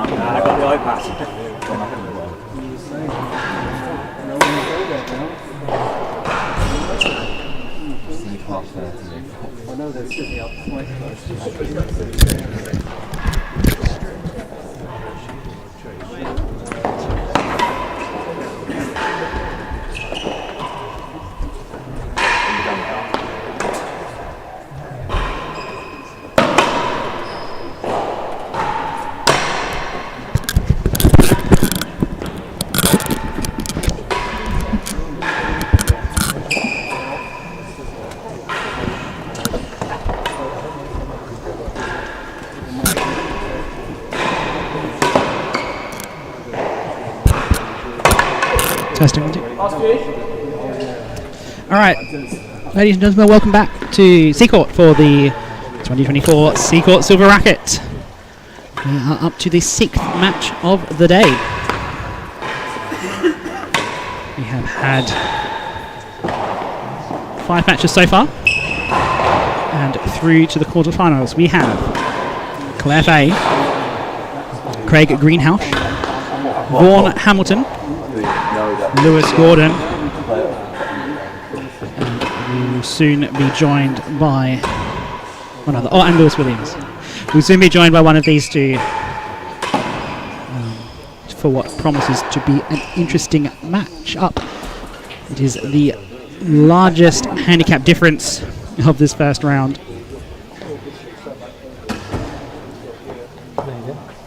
I got the iPad. I know they're sitting up quite close. Testing. Alright, ladies and gentlemen, welcome back to Seacourt for the 2024 Seacourt Silver Racquet. We are up to the 6th match of the day. We have had 5 matches so far, and through to the quarterfinals we have Claire Fahey, Craig Greenhouse, Vaughan Hamilton, Lewis Gordon, and we will soon be joined by one other. Oh, and Lewis Williams. We'll soon be joined by one of these two for what promises to be an interesting match-up. It is the largest handicap difference of this first round.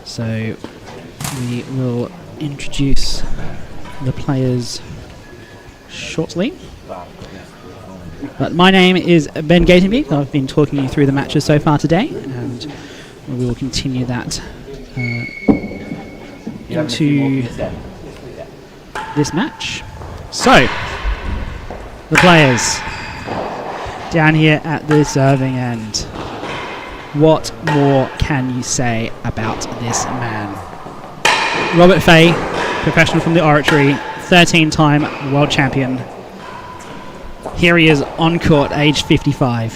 So we will introduce the players shortly. But my name is Ben Gatenby. I've been talking you through the matches so far today, and we will continue that into this match. So, the players down here at the serving end. What more can you say about this man? Robert Fahey, professional from the Oratory, 13-time world champion. Here he is on court, age 55.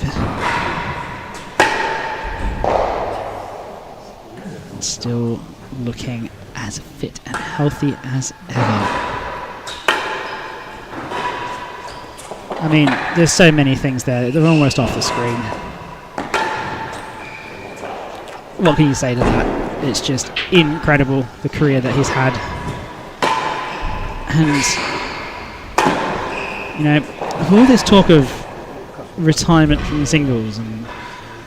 Still looking as fit and healthy as ever. I mean, there's so many things there. They're almost off the screen. What can you say to that? It's just incredible, the career that he's had. And, you know, with all this talk of retirement from singles and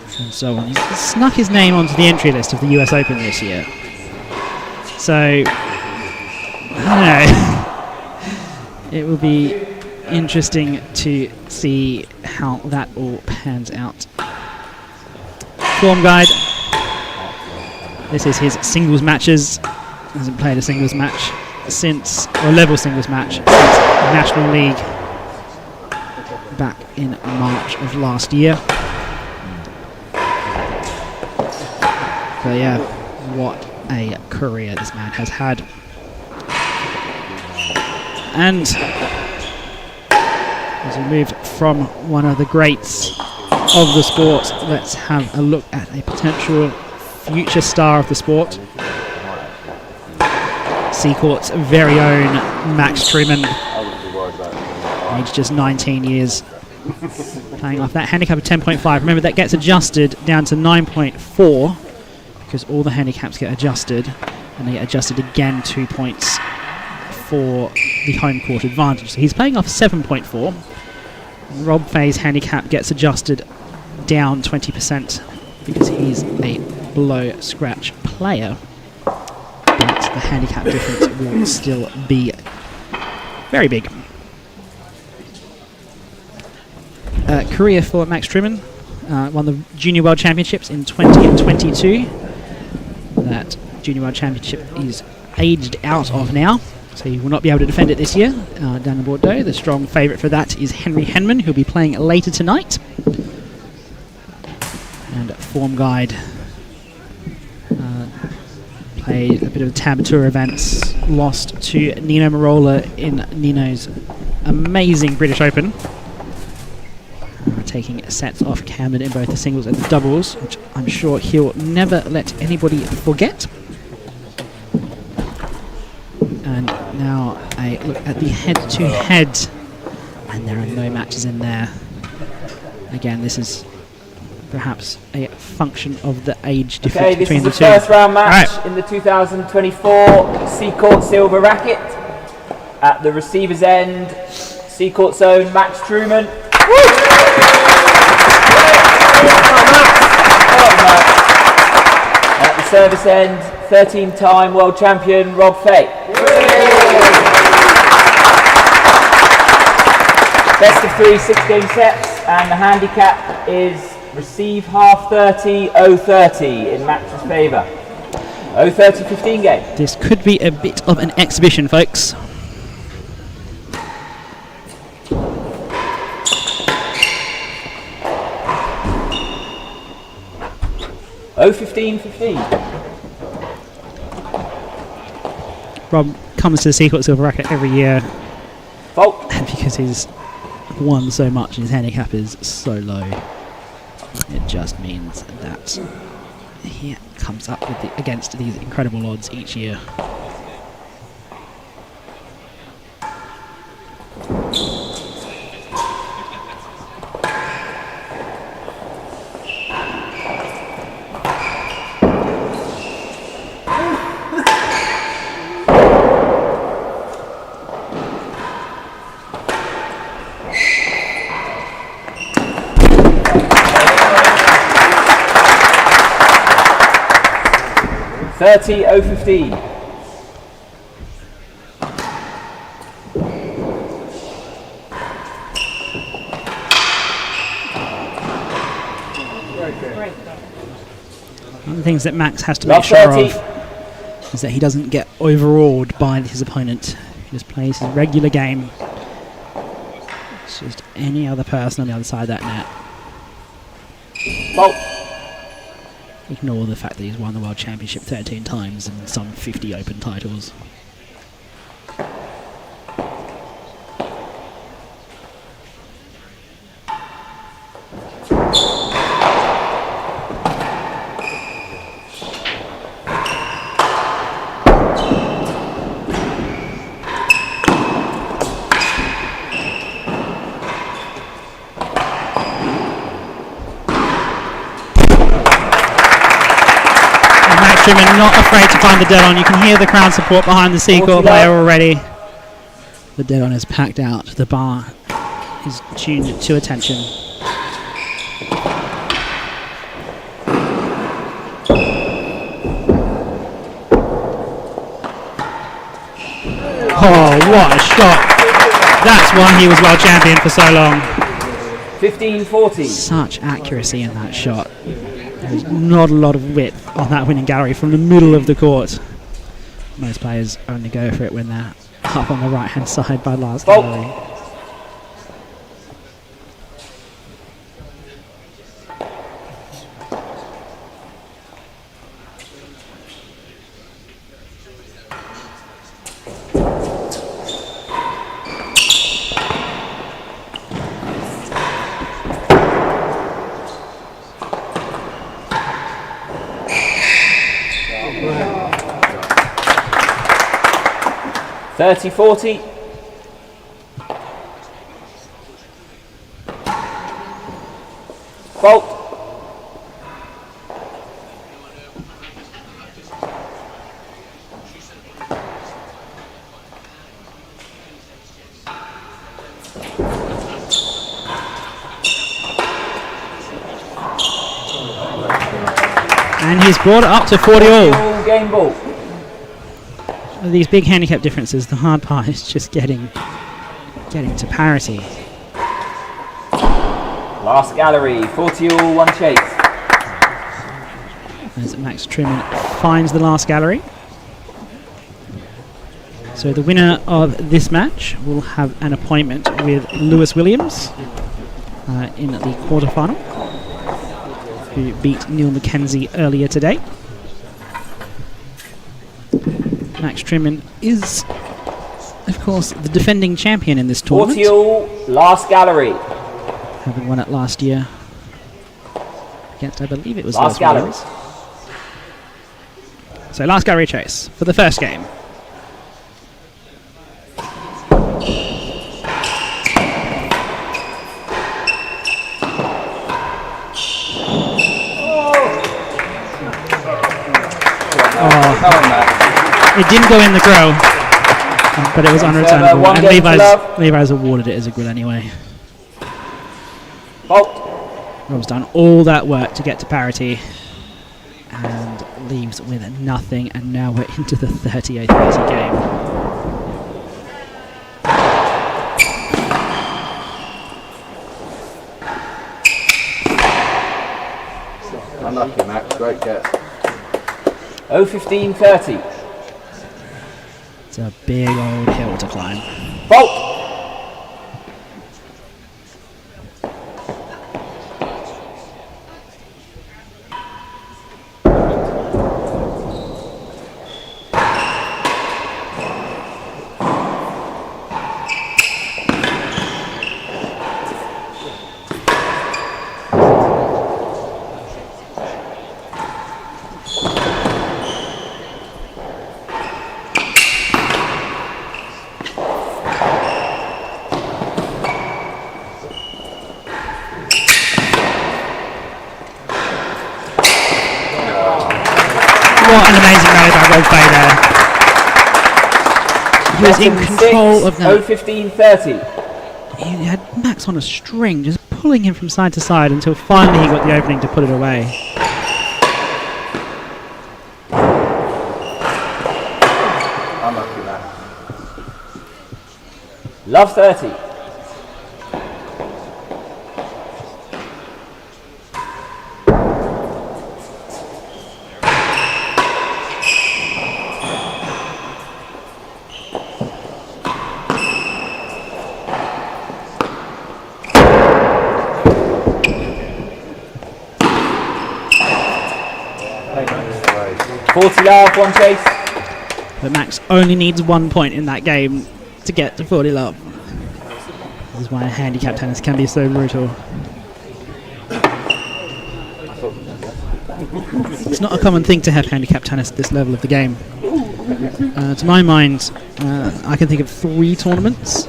so on, he snuck his name onto the entry list of the US Open this year. So, I don't know. It will be interesting to see how that all pans out. Form guide. This is his singles matches. Hasn't played a singles match since, or level singles match, since National League back in March of last year. But yeah, what a career this man has had. And as we move from one of the greats of the sport, let's have a look at a potential future star of the sport. Seacourt's very own Max Trueman, aged just 19 years, playing off that handicap of 10.5. Remember, that gets adjusted down to 9.4 because all the handicaps get adjusted, and they get adjusted again 2 points for the home court advantage. So he's playing off 7.4. Rob Fahey's handicap gets adjusted down 20% because he's a below scratch player, but the handicap difference will still be very big. Career for Max Trueman, won the Junior World Championships in 20 and 22. That Junior World Championship is aged out of now, so he will not be able to defend it this year down in Bordeaux. The strong favourite for that is Henry Henman, who'll be playing later tonight. And form guide, played a bit of tab tour events, lost to Nino Marola in Nino's amazing British Open, taking sets off Camden in both the singles and the doubles, which I'm sure he'll never let anybody forget. And now a look at the head-to-head. And there are no matches in there. Again, this is perhaps a function of the age difference between the two. Okay, this is the first round match in the 2024 Seacourt Silver Racquet. At the receiver's end, Seacourt's own Max Trueman. At the service end, 13-time world champion Rob Fahey. Best of 3 6-game sets, and the handicap is receive half 30, 0-30 in Max's favour. 0-30 15 game. This could be a bit of an exhibition, folks. Oh, 15-15. Rob comes to the Seacourt Silver Racquet every year. Fault. And because he's won so much and his handicap is so low, it just means that he comes up with against these incredible odds each year. Thirty 0-15. One of the things that Max has to make sure of is that he doesn't get overawed by his opponent. He just plays his regular game. It's just any other person on the other side of that net. Fault. Ignore the fact that he's won the World Championship 13 times and some 50 Open titles. Trueman not afraid to find the dead on. You can hear the crowd support behind the Seacourt player already. The dead on is packed out. The bar is tuned to attention. Oh, what a shot. That's why he was world champion for so long. 15-40. Such accuracy in that shot. There's not a lot of width on that winning gallery from the middle of the court. Most players only go for it when they're up on the right hand side by last gallery. 30-40. Fault. And he's brought it up to 40 all. Game ball. These big handicap differences, the hard part is just getting to parity. Last gallery, 40 all, one chase. As Max Trueman finds the last gallery. So the winner of this match will have an appointment with Lewis Williams in the quarterfinal, who beat Neil Mackenzie earlier today. Max Trueman is, of course, the defending champion in this tournament. 40 all, last gallery. Having won it last year against, I believe it was last gallery. Williams. So last gallery chase for the first game. It didn't go in the grill, but it was unreturnable. one And game to love. Levi's awarded it as a grill anyway. Fault. Rob's done all that work to get to parity and leaves with nothing, and now we're into the 38-30 game. Unlucky, Max. Great catch. 0-15-30. It's a big old hill to climb. Fault. What an amazing rally by Rob Fahey there. He was in control of that. 0-15-30. He had Max on a string, just pulling him from side to side until finally he got the opening to put it away. Unlucky, Max. Love 30. Right. 40 love, one chase. But Max only needs 1 point in that game to get to 40 love. This is why handicap tennis can be so brutal. It's not a common thing to have handicap tennis at this level of the game. To my mind, I can think of 3 tournaments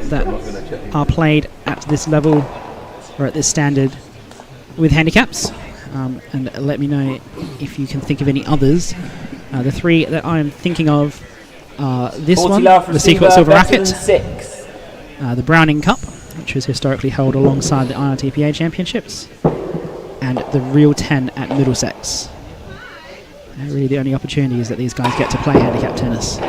that are played at this level or at this standard with handicaps. And let me know if you can think of any others. The 3 that I'm thinking of are this 40 one, love the Seacourt Silver Racquet, 6. the Browning Cup, which was historically held alongside the IRTPA Championships, and the Real 10 at Middlesex. They're really the only opportunities that these guys get to play handicap tennis.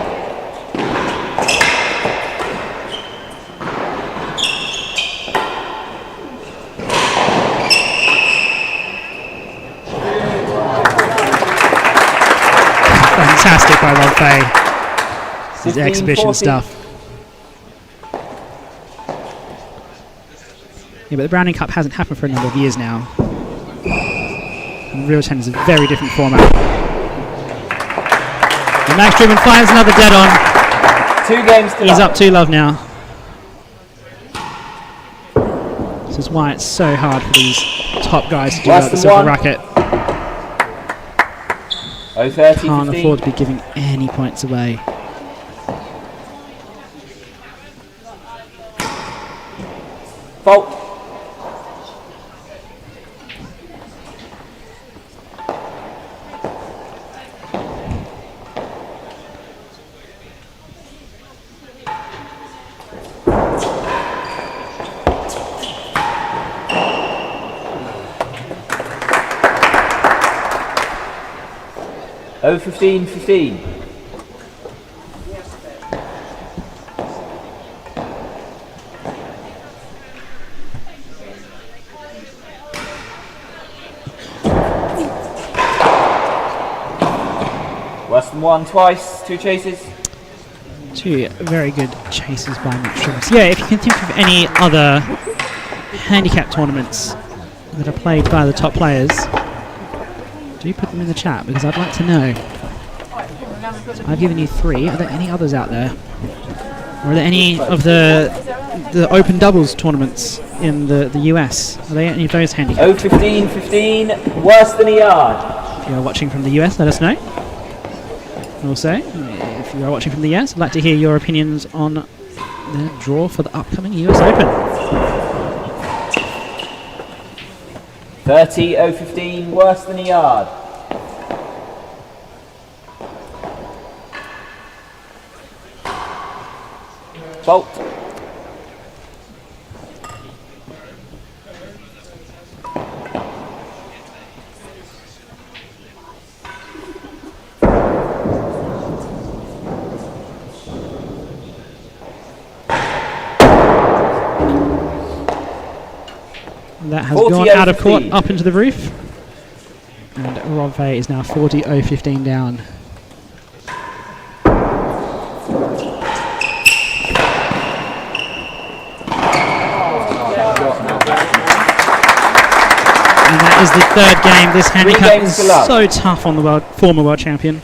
Fantastic by Rob Fahey. This is exhibition 15-40. stuff. Yeah, but the Browning Cup hasn't happened for a number of years now. And the Real 10 is a very different format. And Max Trueman finds another dead on. 2 games to He's love. up 2 love now. This is why it's so hard for these top guys to do Less that the than silver 1. racket. 0-30, Can't 15. afford to be giving any points away. Fault. Oh, 15-15. Worse than 1 twice, 2 chases. 2 very good chases by Max Trueman. So yeah, if you can think of any other handicap tournaments that are played by the top players, do put them in the chat because I'd like to know. So I've given you 3. Are there any others out there? Or are there any of the open doubles tournaments in the US? Are there any of those handicapped? Oh, 15-15, worse than a yard. If you're watching from the US, let us know. Also, if you are watching from the US, I'd like to hear your opinions on the draw for the upcoming US Open. 30-0-15, worse than a yard. Fault. That has gone out of court, up into the roof. And Rob Fahey is now 40-0-15 down. And that is the third game. This handicap is so tough on the former world champion.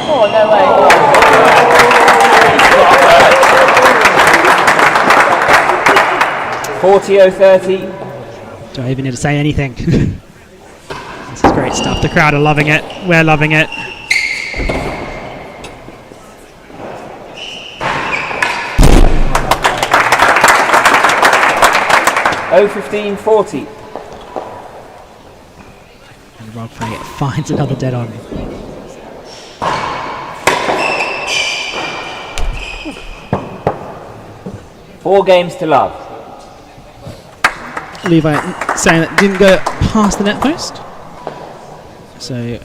Oh, no way. 40-0-30. Don't even need to say anything. This is great stuff. The crowd are loving it. We're loving it. Oh, 15-40. And Rob Fahey finds another dead on. Four games to love. Levi saying that didn't go past the net post. So it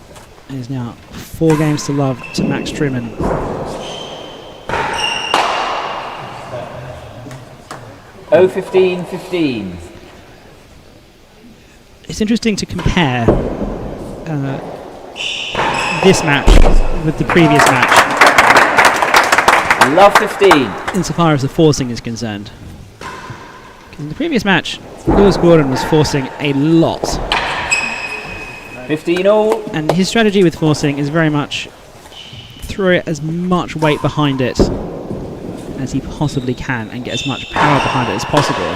is now 4 games to love to Max Trueman. Oh, 15-15. It's interesting to compare this match with the previous match. Love 15. Insofar as the forcing is concerned. Because in the previous match, Lewis Gordon was forcing a lot. 15 all. And his strategy with forcing is very much throw as much weight behind it as he possibly can and get as much power behind it as possible.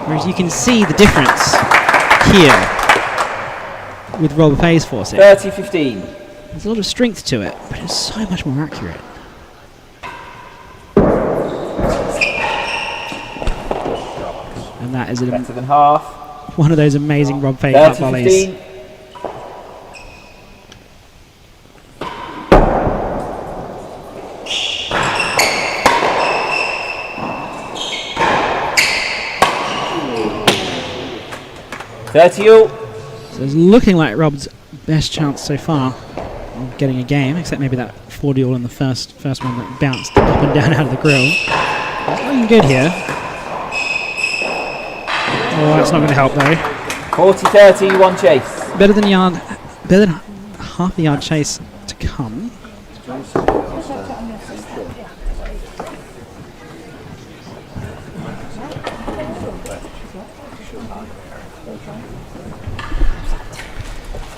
Whereas you can see the difference here with Rob Fahey's forcing. 30-15. There's a lot of strength to it, but it's so much more accurate. And that is Better than half. one of those amazing Rob Fahey cut volleys. 30-15. So it's looking like Rob's best chance so far of getting a game, except maybe that 40 all in the first one that bounced up and down out of the grill. It's looking good here. Oh, that's not going to help though. 40-30, one chase. Better than half a yard chase to come.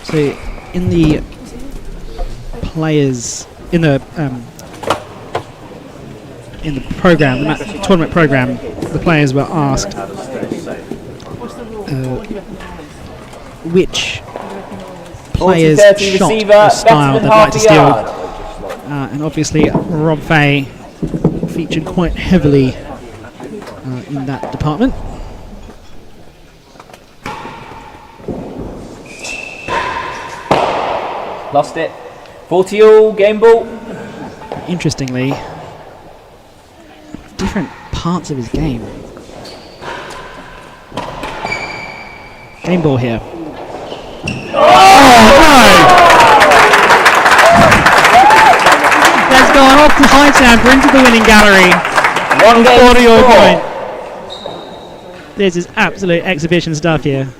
So in the players in the program, the tournament program, the players were asked which players' shot or style they'd like to steal, and obviously Rob Fahey featured quite heavily in that department. Lost it. 40 all, game ball. Interestingly, different parts of his game. Game ball here. Oh no! That's gone off the high tamper into the winning gallery. 1 game 40 all score. point. This is absolute exhibition stuff here.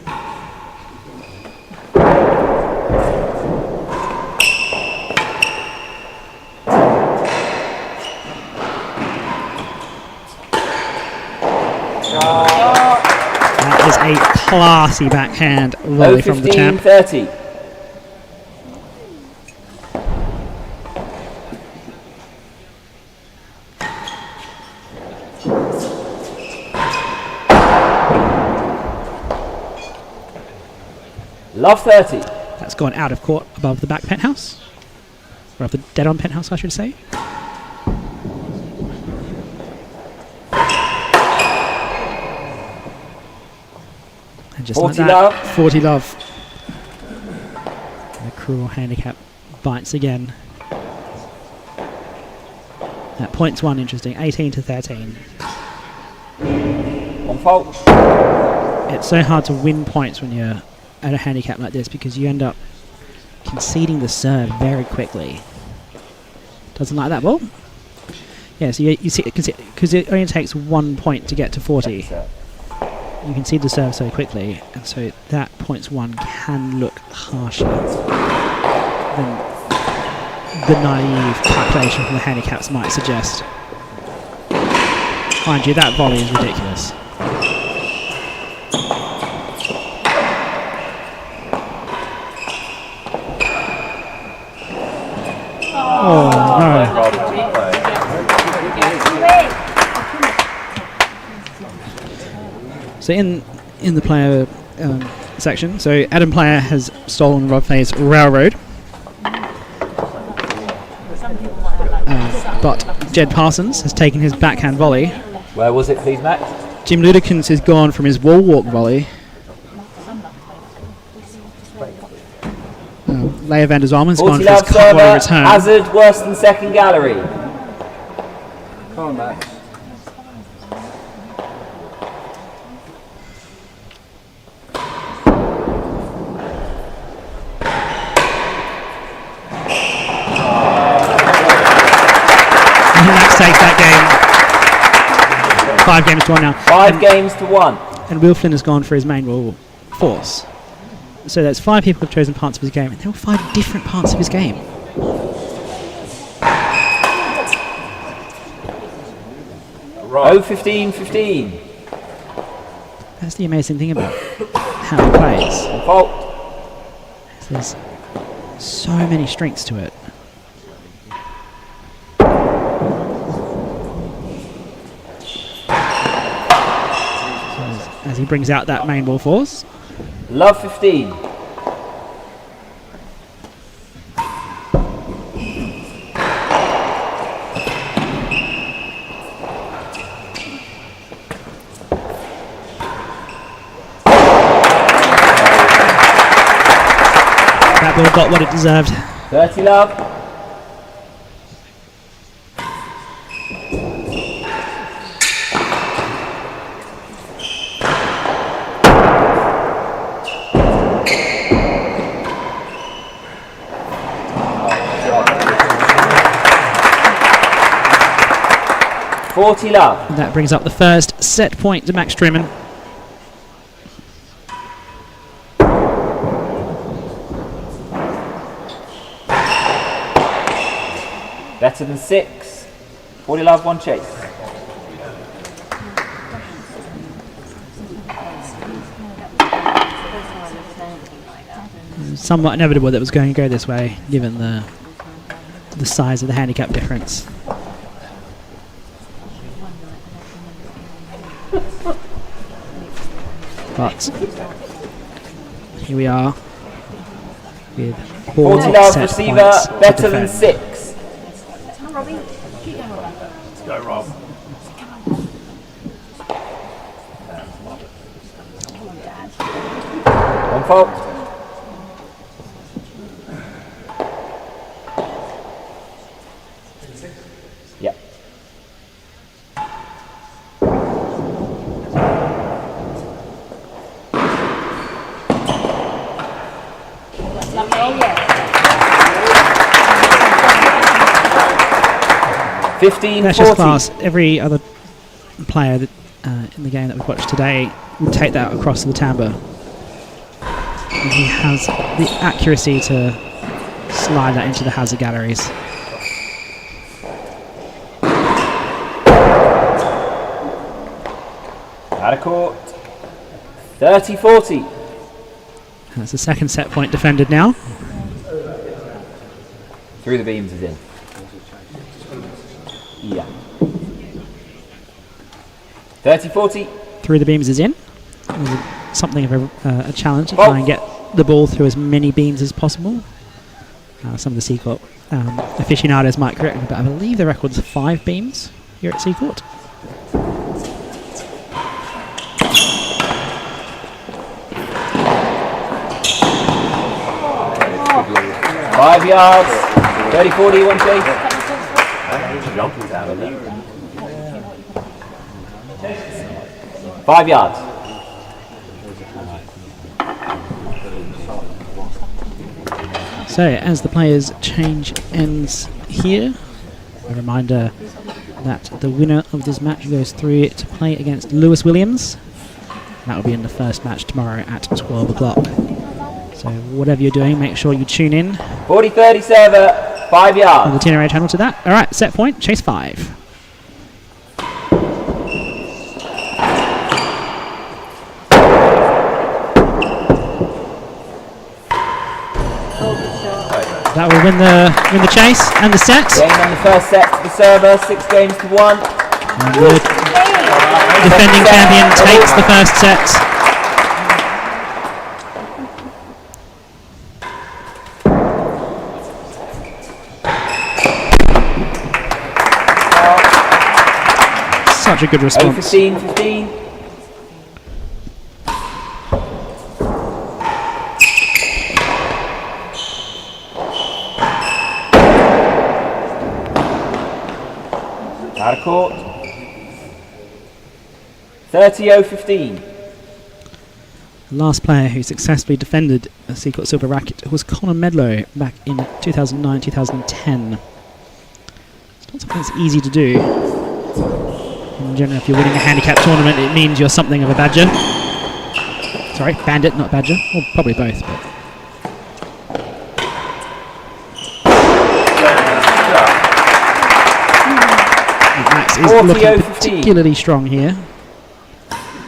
That is a classy backhand volley from the champ. 30. Love 30. That's gone out of court above the back penthouse. Or above the dead-on penthouse, I should say. And just 40 like that, love. 40 love. And the cruel handicap bites again. That points one, interesting. 18 to 13. On fault. It's so hard to win points when you're at a handicap like this because you end up conceding the serve very quickly. Doesn't like that ball. Yeah, so you see, because it only takes 1 point to get to 40. You concede the serve so quickly, and so that points one can look harsher than the naive calculation from the handicaps might suggest. Mind you, that volley is ridiculous. Oh no. So in the player section, so Adam Player has stolen Rob Fahey's Railroad. But Jed Parsons has taken his backhand volley. Where was it, please, Max? Jim Ludekins has gone from his wall walk volley. Leia van der Zalm has gone for his cut volley return. Hazard worse than second gallery. Come on, Max. Max takes that game. 5 games to 1 now. 5 games to 1. And Will Flynn has gone for his main rule force. So that's 5 people have chosen parts of his game, and there were 5 different parts of his game. Right. 0-15-15. That's the amazing thing about how he plays. On fault. There's so many strengths to it. As he brings out that main ball force. Love 15. That ball got what it deserved. 30 love. Love. And that brings up the first set point to Max Trueman. Better than 6. 40 love, 1 chase. Somewhat inevitable that it was going to go this way, given the size of the handicap difference. But here we are with 4 40 love set receiver, points to better than defend. 6. Let's go, Rob. On fault. Yep. That's just class. Every other player that, in the game that we've watched today would take that across to the timbre. And he has the accuracy to slide that into the hazard galleries. Out of court. 30-40. That's the second set point defended now. Through the beams is in. Yeah. 30-40. Through the beams is in. Something of a challenge to try and get the ball through as many beams as possible. Some of the Seacourt aficionados might correct me, but I believe the record's 5 beams here at Seacourt. 5 yards. 30-40, one chase. Jumping down on that. 5 yards. So as the players change ends here, a reminder that the winner of this match goes through to play against Lewis Williams. That will be in the first match tomorrow at 12 o'clock. So whatever you're doing, make sure you tune in 40-30 server, 5 on the yards. T&RA channel to that. All right, set point, chase 5. That will win the chase and the set. Game on the first set to the server, 6 games to 1. And the defending champion takes the first set. Such a good response. 15-15. Out of court. 30-15. The last player who successfully defended a Seacourt Silver Racquet was Conor Medlow back in 2009-2010. It's not something that's easy to do. In general, if you're winning a handicap tournament, it means you're something of a badger. Sorry, bandit, not badger. Well, probably both. But. Max is looking particularly strong here.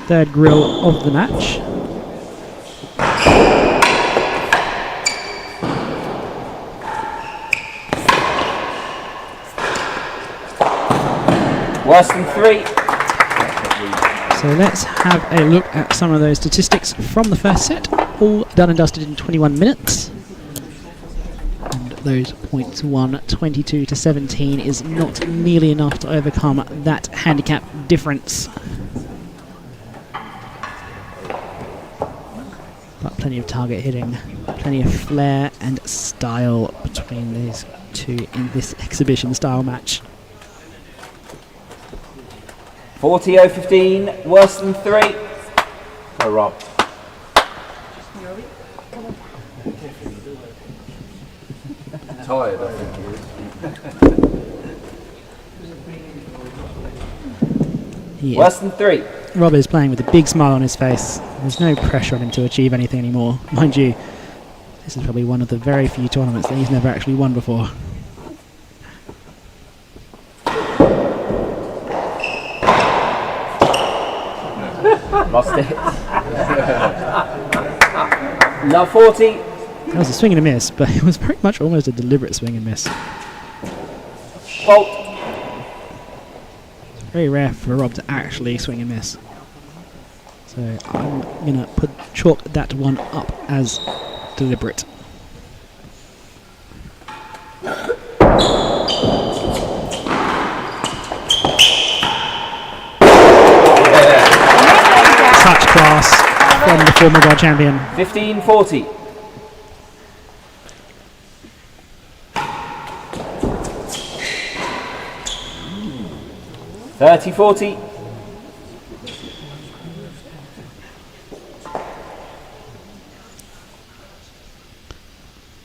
Third grill of the match. Worse than 3. So let's have a look at some of those statistics from the first set. All done and dusted in 21 minutes. And those points won 22-17 is not nearly enough to overcome that handicap difference. But plenty of target hitting, plenty of flair and style between these two in this exhibition style match. 40-15, worse than 3. Go, Rob. Tired, I think he is. Worse than 3. Rob is playing with a big smile on his face. There's no pressure on him to achieve anything anymore. Mind you, this is probably one of the very few tournaments that he's never actually won before. Lost it. Love 40. That was a swing and a miss, but it was very much almost a deliberate swing and miss. Fault. It's very rare for Rob to actually swing and miss. So I'm going to chalk that one up as deliberate. Such class from the former world champion. 15-40. $30-40.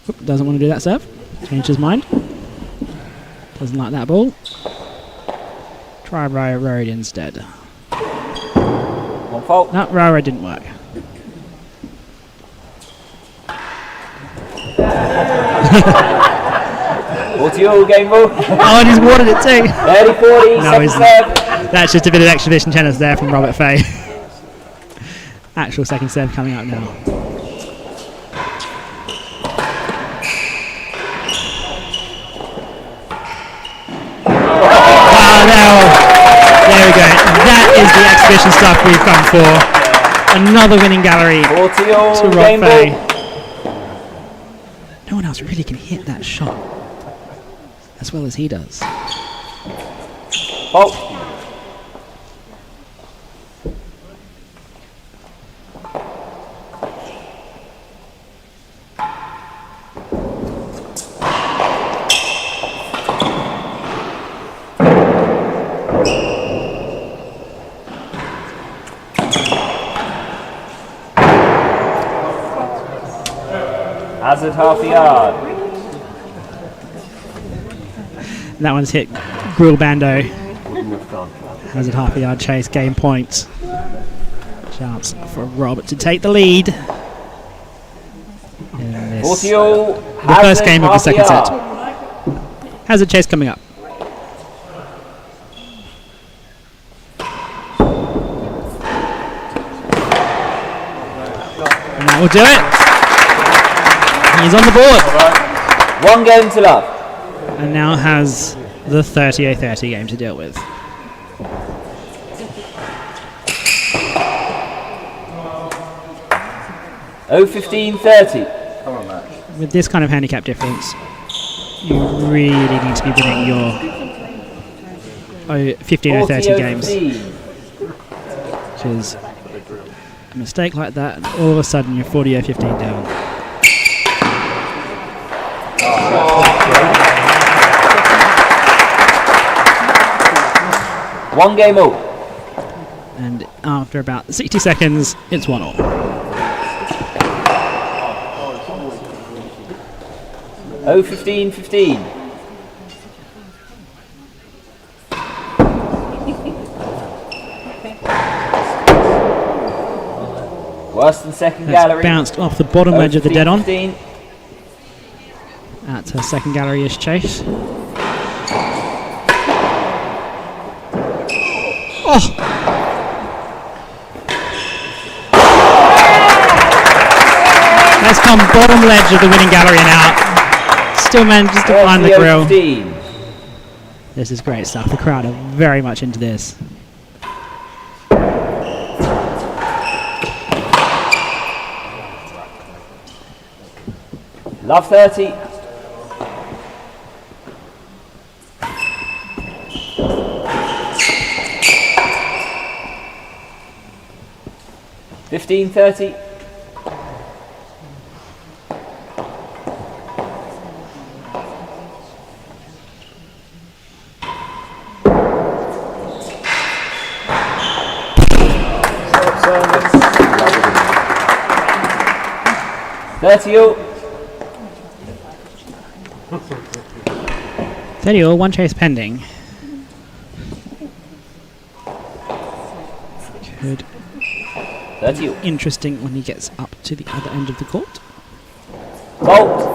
Oop, doesn't want to do that serve. Changed his mind. Doesn't like that ball. Try railroad instead. One fault. No, railroad didn't work. What's your game ball? Oh, and he's watered it too. 30-40. No, Second he's serve. That's just a bit of exhibition tennis there from Robert Fahey. Actual second serve coming up now. There we go. That is the exhibition stuff we've come for. Another winning gallery 40 all to Rob game Fahey. ball. No one else really can hit that shot as well as he does. Fault. Hazard half a yard. That one's hit Grill Bando. Wouldn't have gone. Has it half a yard chase, game point. Chance for Rob to take the lead. In this, 40 all. the first game of the second set. Hazard chase coming up. And that will do it. He's on the board. 1 game to love. And now has the 30-30 game to deal with. Oh, 15-30. Come on, Matt. With this kind of handicap difference, you really need to be winning your 15 or 30 games. 15. Which is a mistake like that, and all of a sudden you're 40 or 15 down. One game all. And after about 60 seconds, it's 1-all. Oh, 15-15. Worse than second That's gallery. bounced off the bottom Oh, edge of the dead on. 15. That's her second gallery-ish chase. Oh! That's come bottom ledge of the winning gallery and out. Still manages to find the grill. 15. This is great stuff. The crowd are very much into this. Love 30. $15.30. $30. 30-all, one chase pending. Could 30. interesting when he gets up to the other end of the court. Bolt.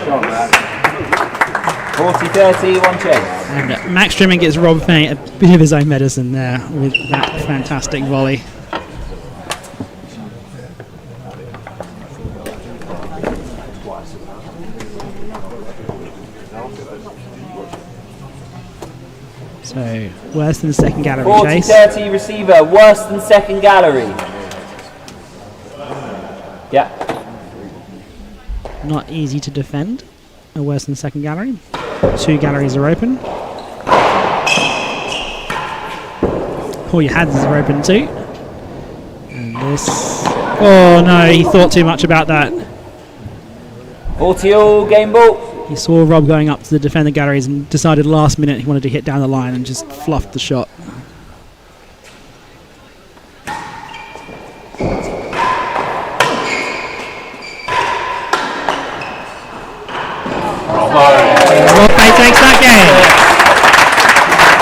Come on, Matt. 40-30, one chase. And Max Trueman gets Rob Fahey a bit of his own medicine there with that fantastic volley. So, worse than the second gallery chase. 40-30 receiver, worse than second gallery. Yeah. Not easy to defend. A worse than second gallery. 2 galleries are open. All your hands are open too. And this... Oh no, he thought too much about that. 40-all, game ball. He saw Rob going up to the defender galleries and decided last minute he wanted to hit down the line and just fluffed the shot. Rob Fahey takes that game.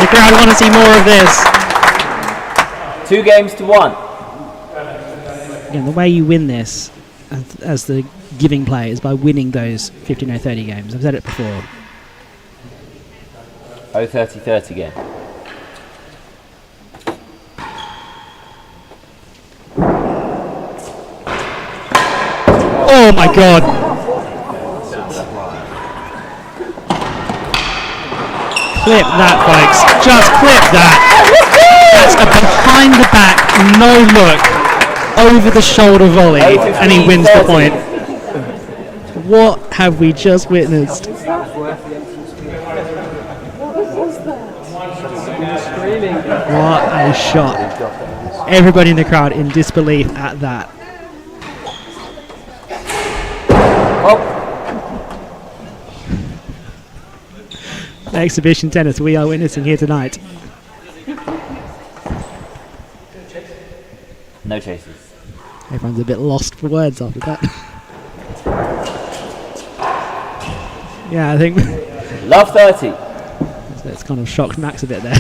The crowd want to see more of this. 2 games to 1. Again, the way you win this as the giving play is by winning those 15 or 30 games. I've said it before. 30-30 again. Oh my god! Clip that, folks. Just clip that. That's a behind the back, no look, over the shoulder volley, and he wins the point. What have we just witnessed? What a shot. Everybody in the crowd in disbelief at that. Exhibition tennis we are witnessing here tonight. No chases. Everyone's a bit lost for words after that. Yeah, I think Love 30. it's kind of shocked Max a bit there.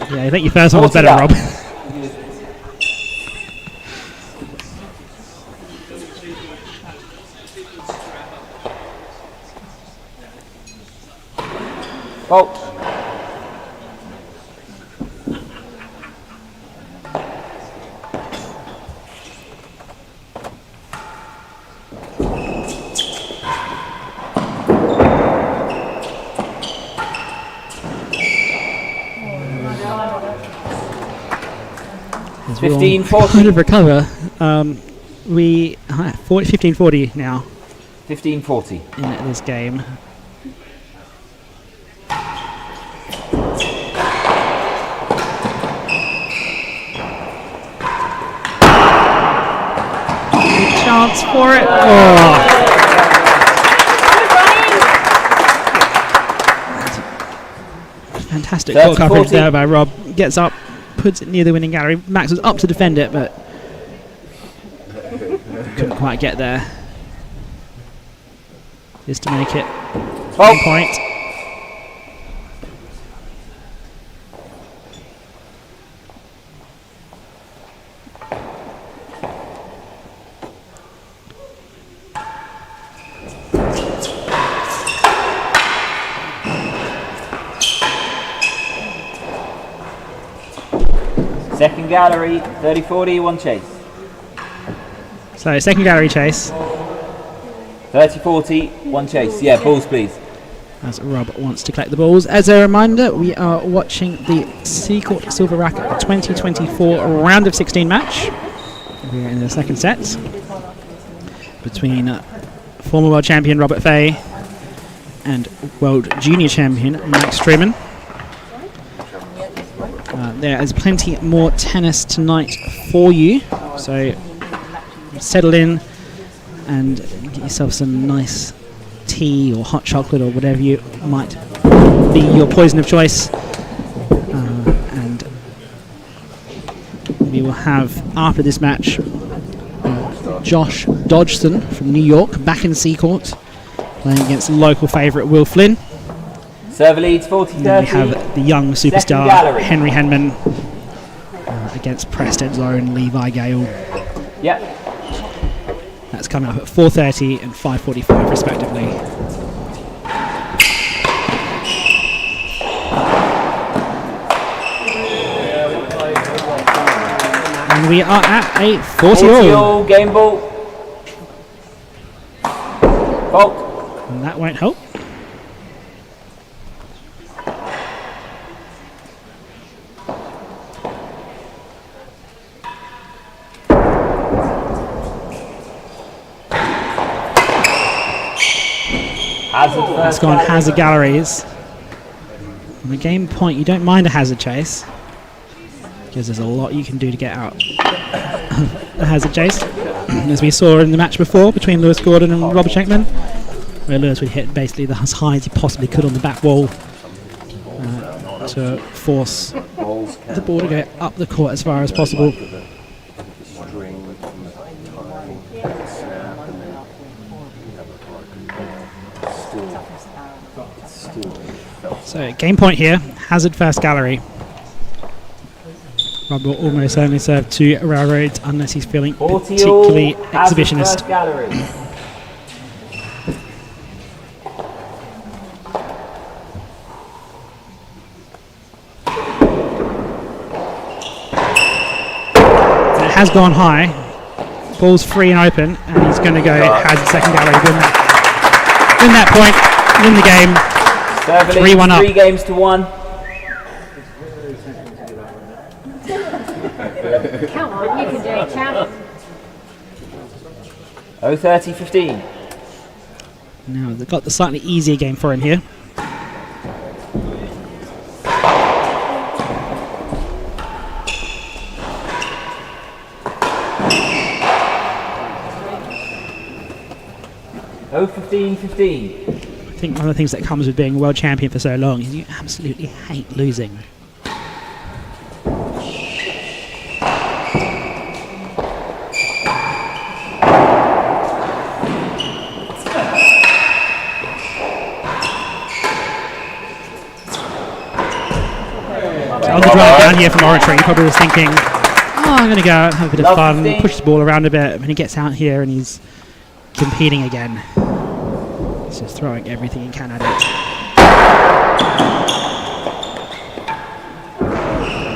Yeah, I think your first one was better, Rob. Fault. As we all 15-40. kind of recover. We 15-40 now 15-40. in this game. Chance for it. Oh. Fantastic ball coverage there by Rob. Gets up, puts it near the winning gallery. Max was up to defend it, but couldn't quite get there. Just to make it 1 point. Second gallery, 30-40, 1 chase. So second gallery chase. 30-40, 1 chase. Yeah, balls please. As Rob wants to collect the balls. As a reminder, we are watching the Seacourt Silver Racquet 2024 round of 16 match. We are in the second set between former world champion Robert Fahey and world junior champion Max Trueman. There is plenty more tennis tonight for you, so settle in and get yourself some nice tea or hot chocolate or whatever you might be your poison of choice. And we will have, after this match, Josh Dodgson from New York back in Seacourt playing against local favourite Will Flynn. Server leads 40-30. We have the young superstar Henry Henman against Preston's own Levi Gale. Yep. That's coming up at 4:30 and 5:45 respectively. And we are at a 40-all. Game ball. Fault. And that won't help. It's gone hazard galleries. On a game point, you don't mind a hazard chase because there's a lot you can do to get out a hazard chase. As we saw in the match before between Lewis Gordon and Robert Schenkman, where Lewis would hit basically as high as he possibly could on the back wall to force the ball to go up the court as far as possible. So game point here, hazard first gallery. Rob will almost certainly serve 2 railroads unless he's feeling particularly exhibitionist. It has gone high. Ball's free and open, and he's going to go hazard second gallery, win that point, win the game. 3-1 up. 3 games to 1. Come on, you can do it, champ. 0-30-15. Now they've got the slightly easier game for him here. 0-15-15. I think one of the things that comes with being a world champion for so long is you absolutely hate losing. On the drive down here from Oratory, he probably was thinking, oh, I'm going to go out and have a bit of fun, push the ball around a bit. And he gets out here and he's competing again. He's just throwing everything he can at it.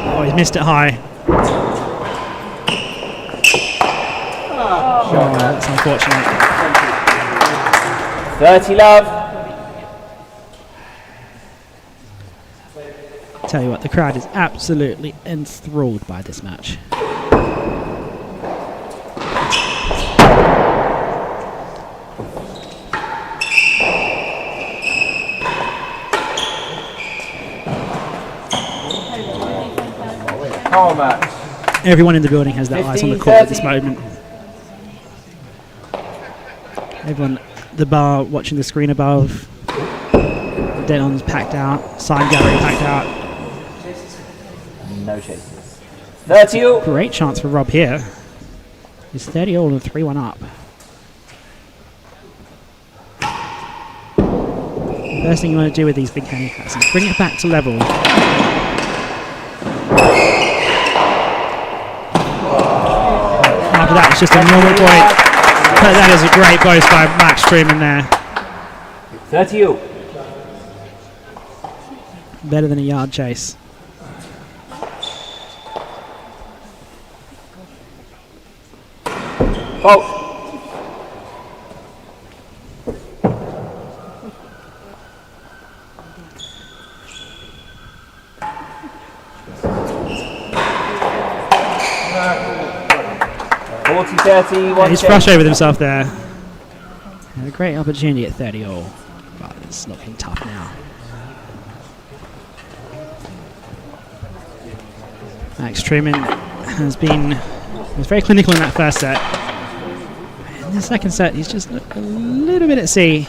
Oh, he's missed it high. Oh, that's unfortunate. 30 love. Tell you what, the crowd is absolutely enthralled by this match. Come on, Max. Everyone in the building has their eyes on the court at this moment. Everyone at the bar watching the screen above. The dead-on's packed out. Sign gallery packed out. No chases. 30 all. Great chance for Rob here. He's 30 all and 3-1 up. First thing you want to do with these big handicaps is bring it back to level. After that, it's just a normal point. But that is a great boast by Max Trueman there. 30 all. Better than a yard chase. Fault. He's frustrated with himself there. Had a great opportunity at 30 all, but it's looking tough now. Max Trueman was very clinical in that first set. In the second set, he's just a little bit at sea.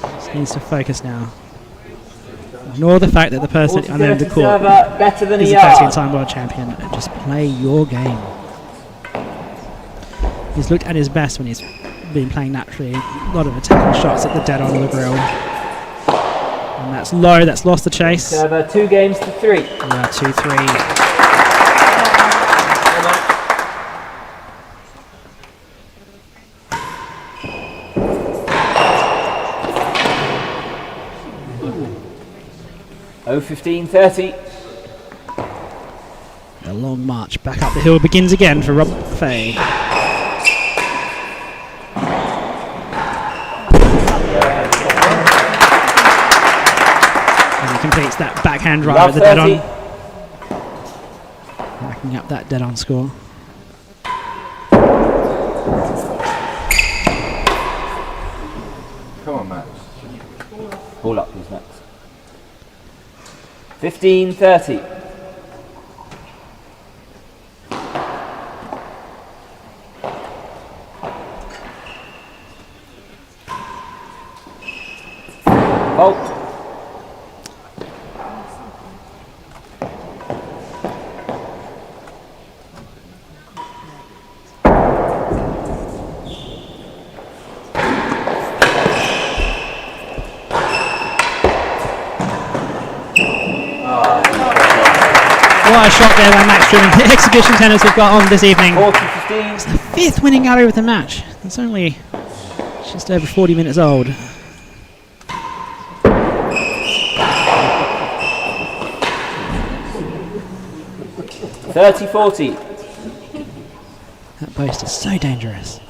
Just needs to focus now. Ignore the fact that the person on the end of the court is a 13-time world champion, and just play your game. He's looked at his best when he's been playing naturally. A lot of attacking shots at the dead on the grill. And that's low, that's lost the chase. Server 2 games to 3. Yeah, 2-3. 0-15-30. The long march back up the hill begins again for Rob Fahey. And he completes that backhand drive at the dead on. Racking up that dead on score. Come on, Max. Ball up, please, Max. 15-30. Fault. What a shot there by Max Trueman. The exhibition tennis we've got on this evening. 40-15. It's the 5th winning gallery with the match. It's only just over 40 minutes old. $30-40. That post is so dangerous.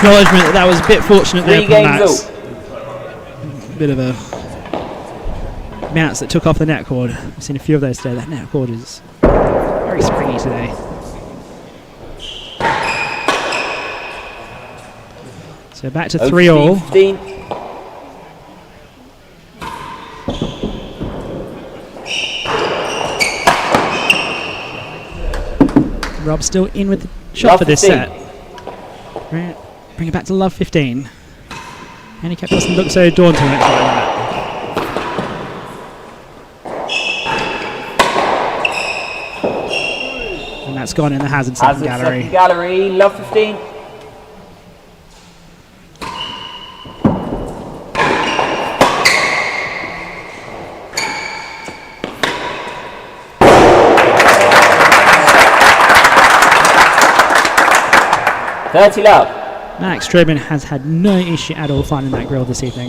Acknowledgement that was a bit fortunate there from Max. Bit of a bounce that took off the net cord. I've seen a few of those today. That net cord is very springy today. So back to 3-all. 15. Rob still in with the shot Love for this 15. set. Right, bring it back to love 15. Handicap doesn't look so daunting like that. And that's gone in the hazard second gallery. Second gallery, love 15. $30 love. Max Trueman has had no issue at all finding that grill this evening.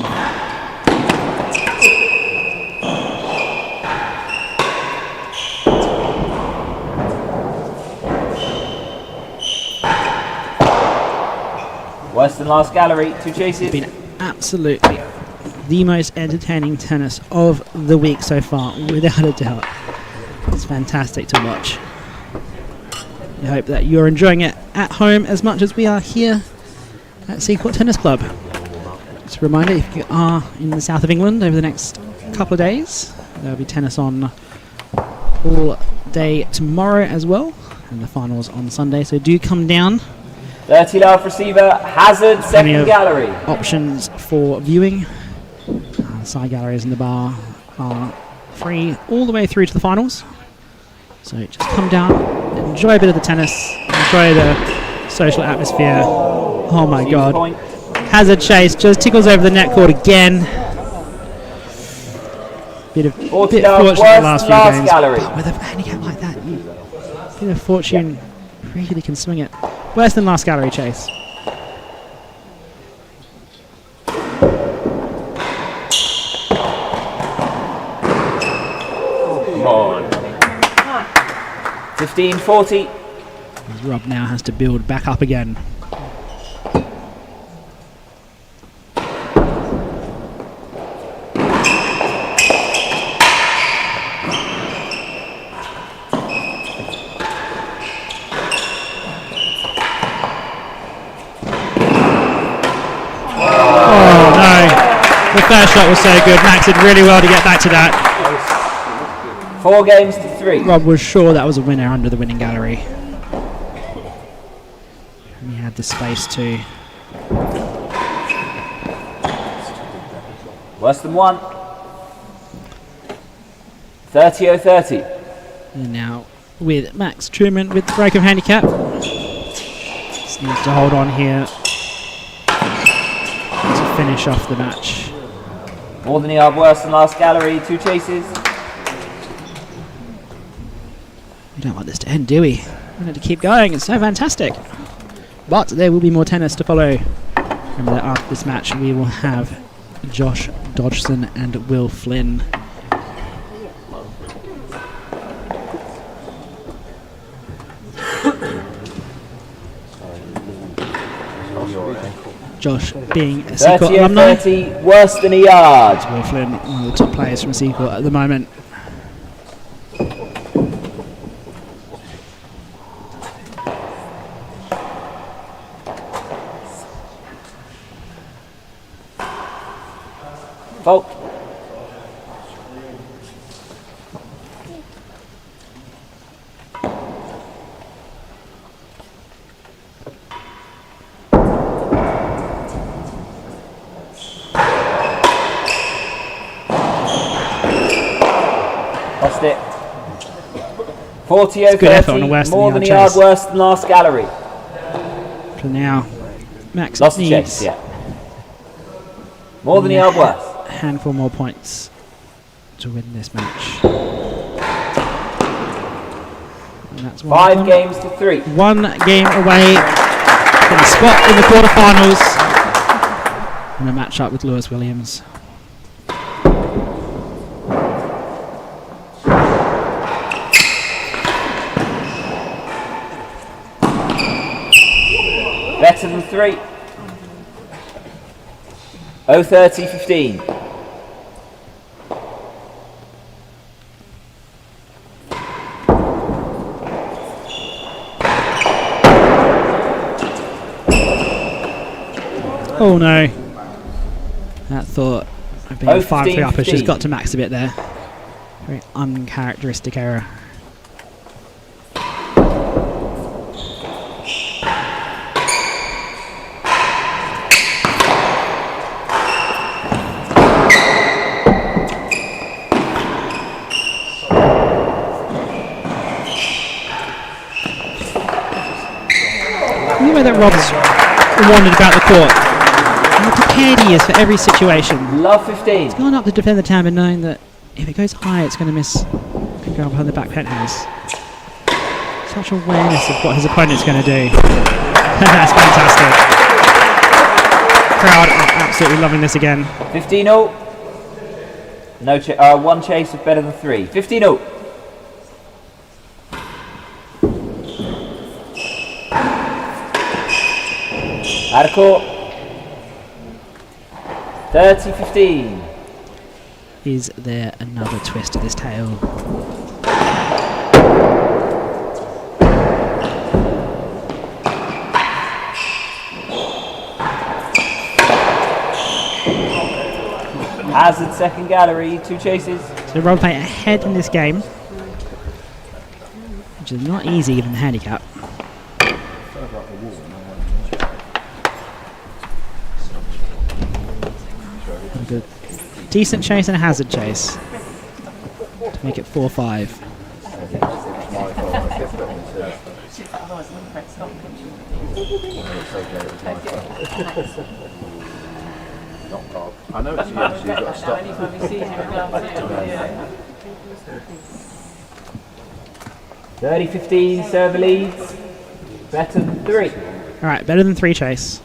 Worse than last gallery, 2 chases. It's been absolutely the most entertaining tennis of the week so far, without a doubt. It's fantastic to watch. I hope that you're enjoying it at home as much as we are here at Seacourt Tennis Club. Just a reminder, if you are in the south of England over the next couple of days, there'll be tennis on all day tomorrow as well, and the finals on Sunday, so do come down. 30 love receiver, hazard, Plenty second of gallery. options for viewing. Side galleries in the bar are free all the way through to the finals. So just come down, enjoy a bit of the tennis, enjoy the social atmosphere. Oh my God. Point. Hazard chase, just tickles over the net cord again. Bit 40 fortunate love, in the worse last than few last games. gallery. But with a handicap like that, bit of fortune really can swing it. Worse than last gallery chase. Come on. 15-40. As Rob now has to build back up again. The first shot was so good. Max did really well to get back to that. 4 games to 3. Rob was sure that was a winner under the winning gallery. And he had the space to. Worse than 1. 30-30. And now with Max Trueman with the break of handicap. Just needs to hold on here to finish off the match. More than a yard worse than last gallery, 2 chases. We don't want this to end, do we? We want it to keep going. It's so fantastic. But there will be more tennis to follow. Remember that after this match we will have Josh Dodgson and Will Flynn. Josh being a Seacourt alumni. 30-30, worse than a yard. Will Flynn, one of the top players from Seacourt at the moment. Fault. Lost it. 40-30, good effort on a worse than more than a yard yard chase. worse than last gallery. So now Max Lost the needs chase, yeah. More than a yard worse. a handful more points to win this match. And that's 5 games to 3. 1 game away from the spot in the quarterfinals. And a match up with Lewis Williams. Better than 3. 0-30-15. Oh no. That thought of being Oh, 5-3 up has 15. just got to Max a bit there. Very uncharacteristic error. The way that Rob's wandered about the court, how prepared he is for every situation. Love 15. He's gone up to defend the tab and knowing that if it goes high, it's going to miss. Could go behind the back penthouse. Such awareness of what his opponent's going to do. That's fantastic. Crowd are absolutely loving this again. 15-0. No, one chase is better than 3. 15-0. Out of court. 30-15. Is there another twist to this tale? Hazard second gallery, 2 chases. So Rob Fahey ahead in this game, which is not easy given the handicap. A good, decent chase and a hazard chase to make it 4-5. I know it's you, so you've got to stop. 30-15, server leads. Better than 3. Alright, better than 3 chase.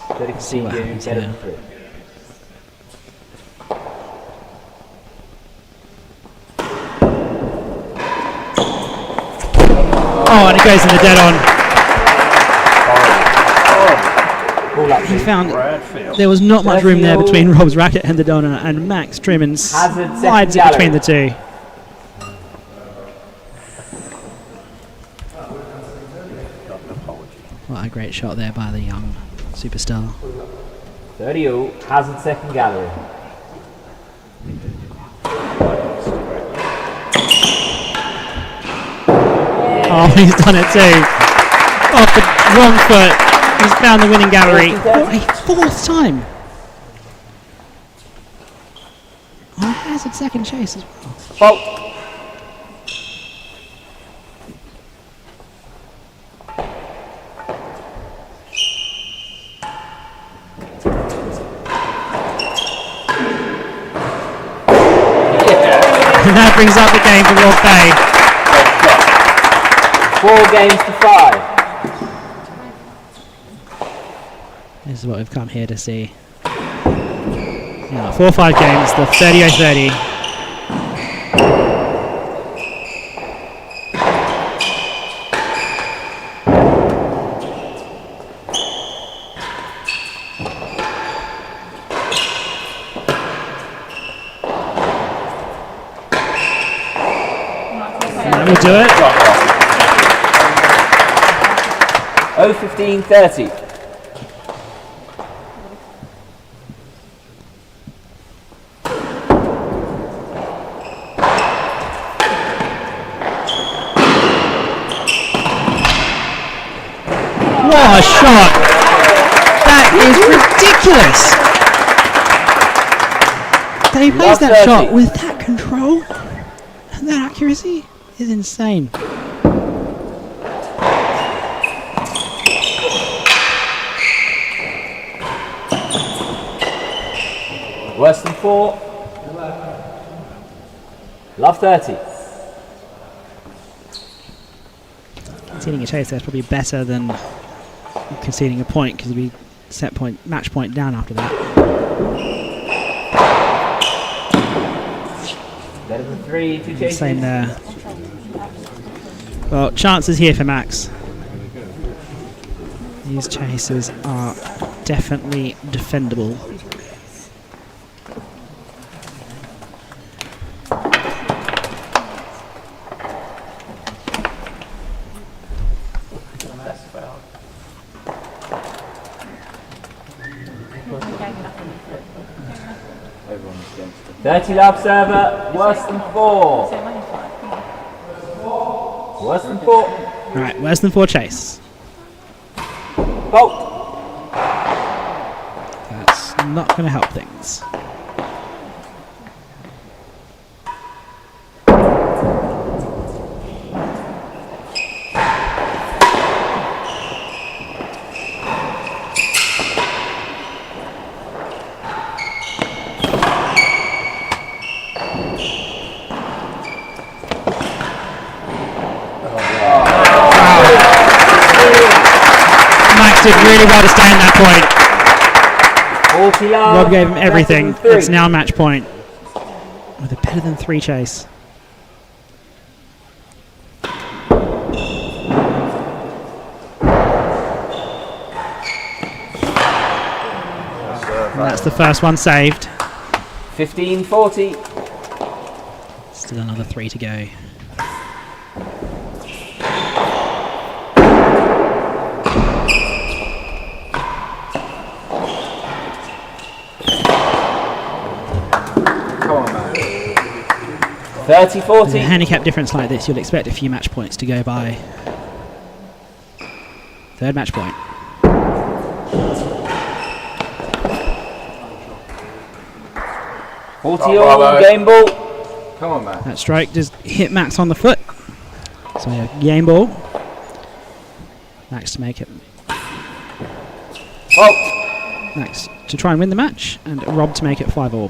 30-15, what happens better here. than 3. Oh, and it goes in the dead on. All up He to found there was not much room there between Rob's racket and the donut, and Max Trueman Hazard slides it second between the gallery. two. What a great shot there by the young superstar. 30-0, Hazard second gallery. Oh, he's done it too. Off the wrong foot. He's found the winning gallery. A 4th time. On a hazard second chase as well. Fault. And that brings up the game for Rob Fahey. 4 games to 5. This is what we've come here to see. Yeah, 4-5 games, the 30-30. That will do it. 0-15-30. What a shot! That is ridiculous! That he plays that 30. shot with that control and that accuracy is insane. Worse than 4. Love 30. Conceding a chase there is probably better than conceding a point because we set point, match point down after that. Better than 3, 2 chases. Same there. Well, chances here for Max. These chases are definitely defendable. 30 love server, worse than 4. Worse than 4. Right, worse than 4 chase. Fault. That's not going to help things. Max did really well to stay in that point. 40 love. Rob gave him everything. better than 3. It's now match point with a better than 3 chase. And that's the first one saved. 15-40. Still another 3 to go. Come on, man. 30-40. With a handicap difference like this, you'll expect a few match points to go by. Third match point. All game ball. Come on, man. That stroke just hit Max on the foot. So game ball. Max to make it. Fault. Max to try and win the match, and Rob to make it 5-all.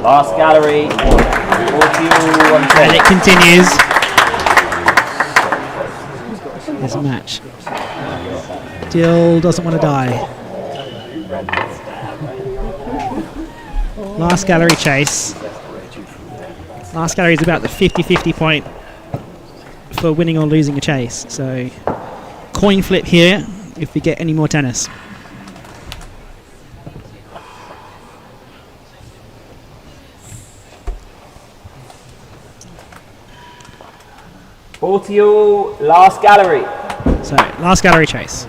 Last gallery. 41 And it continues. This match still doesn't want to die. Last gallery chase. Last gallery is about the 50-50 point for winning or losing a chase. So coin flip here if we get any more tennis. all, last gallery. So last gallery chase.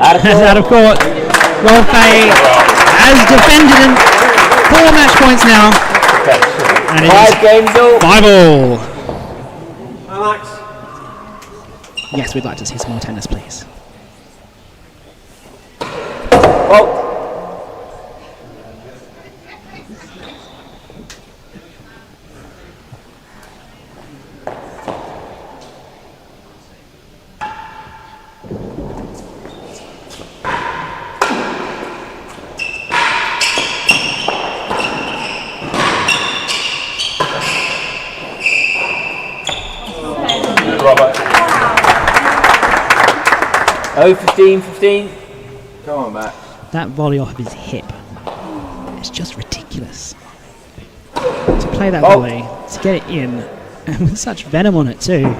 Out of court. Well, Fahey has defended in 4 match points now. And it 5 is games all. 5-all. Alex. Yes, we'd like to see some more tennis, please. Fault. Robert. 15-15. Come on, Matt. That volley off of his hip. It's just ridiculous. To play that volley, to get it in, and with such venom on it too.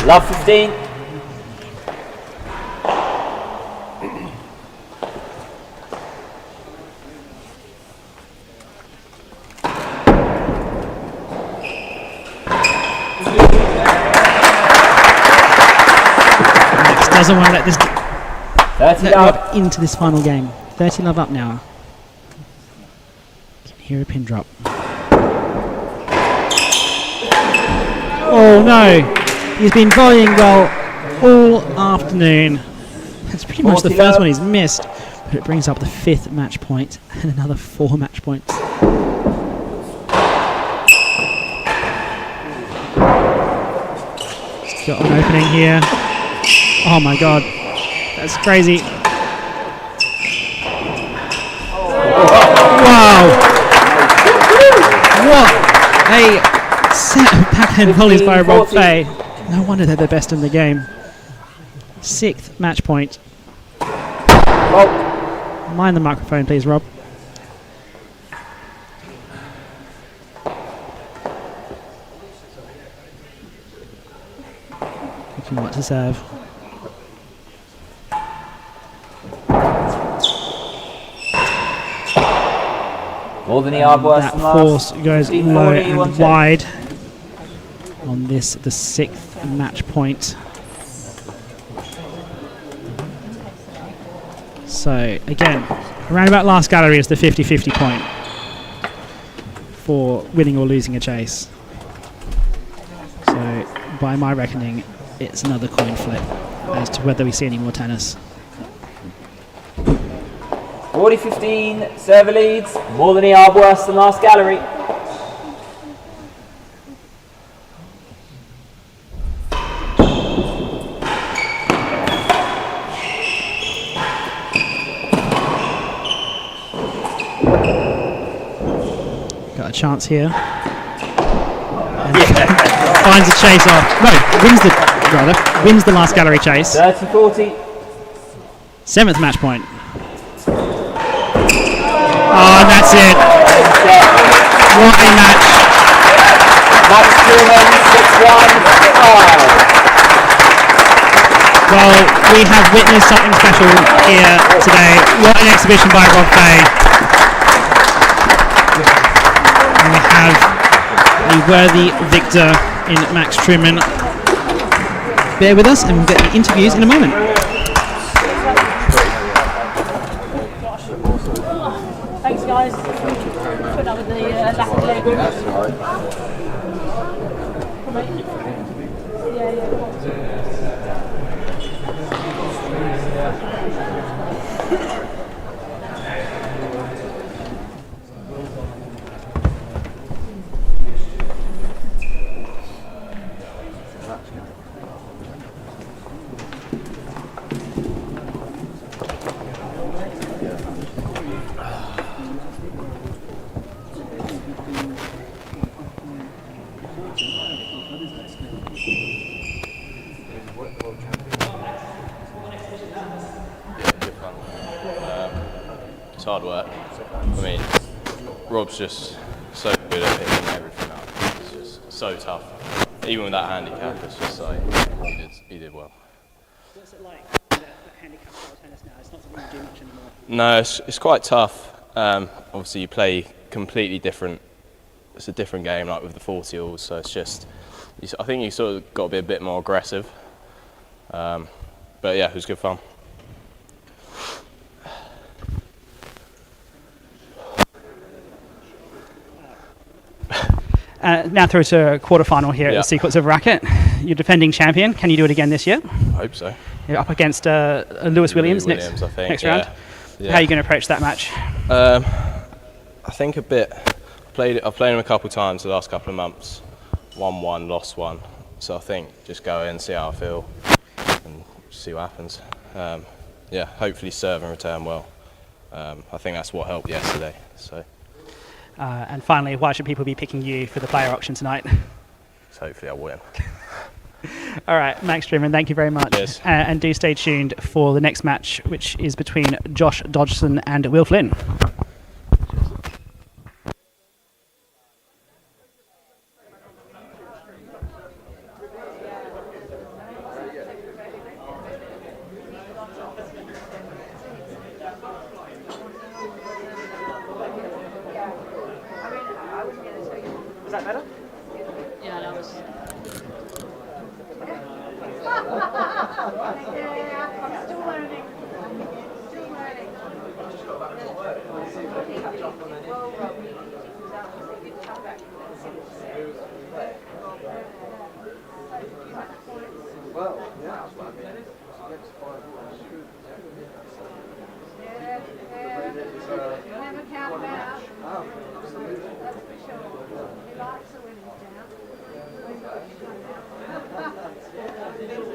Love 15. Max doesn't want to let this 30 let love. Rob into this final game. 30 love up now. Can hear a pin drop. Oh no! He's been volleying well all afternoon. That's pretty much the 40 first love. one he's missed. But it brings up the 5th match point and another 4 match points. Got an opening here. Oh my god. That's crazy. Wow. What a set of backhand volleys by Rob 40. Fahey. No wonder they're the best in the game. 6th match point. Rob. Mind the microphone, please, Rob. Looking what to serve. More than the yard worse That than last. force goes 15, low 40, and 110. wide on this, the 6th match point. So again, around about last gallery is the 50-50 point for winning or losing a chase. So by my reckoning, it's another coin flip as to whether we see any more tennis. 40-15, server leads. More than a yard worse than last gallery. Got a chance here. And finds a chase off. No, wins the last gallery chase. 30-40. 7th match point. Oh, and that's it. What a match. Max Trueman, 6-1, 5. Well, we have witnessed something special here today. What an exhibition by Rob Fahey. And we have a worthy victor in Max Trueman. Bear with us and we'll get the interviews in a moment. Thanks, guys. Put up with the lack of leg. That's all right. It's hard work. I mean, Rob's just so good at picking everything up. It's just so tough. Even with that handicap, it's just like he did well. What's it like the handicap style tennis now? It's not something you do much anymore. No, it's quite tough. Obviously, you play completely different. It's a different game, like with the 40-alls. So it's just, I think you sort of got to be a bit more aggressive. But yeah, it was good fun. Now through to a quarterfinal here at Yeah. the Seacourt Silver Racquet. You're defending champion. Can you do it again this year? I hope so. You're up against Lewis Williams, Williams, next, I think, next yeah. round. Yeah. How are you going to approach that match? I think a bit. I've played him a couple of times the last couple of months. Won one, lost one. So I think just go in, see how I feel, and see what happens. Yeah, hopefully serve and return well. I think that's what helped yesterday. So And finally, why should people be picking you for the player auction tonight? hopefully I win. All right, Max Trueman, thank you very much. Cheers. And do stay tuned for the next match, which is between Josh Dodgson and Will Flynn. Was that better? Yeah, that was. I'm still learning. Still learning. Well, yeah, that's what I mean.